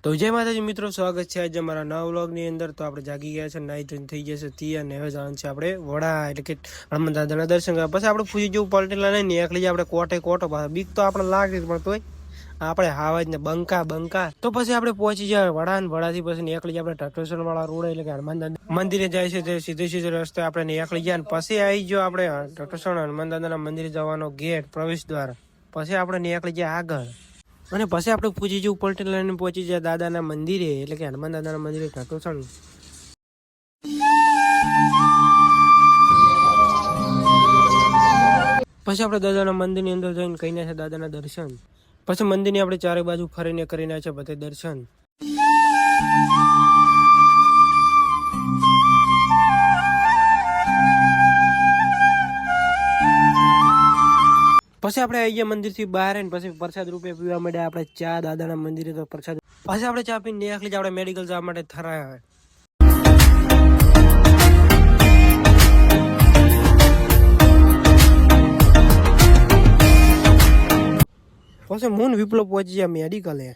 તો જય માતાજી મિત્રો, સ્વાગત છે આજે અમારા નવા વ્લોગની અંદર। તો આપણે જાગી ગયા છે, નાઈ ધોઈને થઈ ગયા છે તૈયાર ને હવે જવાનું છે આપણે વડા એટલે કે હનુમાન દાદાના દર્શન કરવા। પછી આપણે પૂછી જેવું પલટેલા નહીં ને એકલી આપણે કોટો પાસે બીક તો આપણે લાગે પણ તોય આપણે હાવાજ ને બંકા તો પછી આપણે પહોંચી જાય વડા ને વડાથી પછી એકલી આપણે ટટોસર વાળા રોડ એટલે કે હનુમાન દાદા મંદિરે જાય છે તે સીધે રસ્તે આપણે એકલી જાય ને પછી આવી ગયો આપણે ટટોસર હનુમાન દાદાના મંદિરે જવાનો ગેટ પ્રવેશ દ્વાર। પછી આપણે એકલી જાય આગળ અને પછી આપણે પૂછી જેવું પલટી લઈને પહોંચી જાય દાદાના મંદિરે એટલે કે હનુમાન દાદાના મંદિરે ટટોસણ। પછી આપણે દાદાના મંદિરની અંદર જઈને કહીને છે દાદાના દર્શન। પછી મંદિરની આપણે ચારે બાજુ ફરીને કરીને છે બધે દર્શન। પછી આપણે આવી ગયા મંદિર થી બહાર ને પછી પ્રસાદ રૂપે પીવા માંડ્યા આપણે ચા દાદાના મંદિરે તો પ્રસાદ। પછી આપણે ચા પીને એકલી જ આપણે મેડિકલ જવા માટે થરાયા। પછી મૂન વિપ્લવ પહોંચી ગયા મેડિકલે।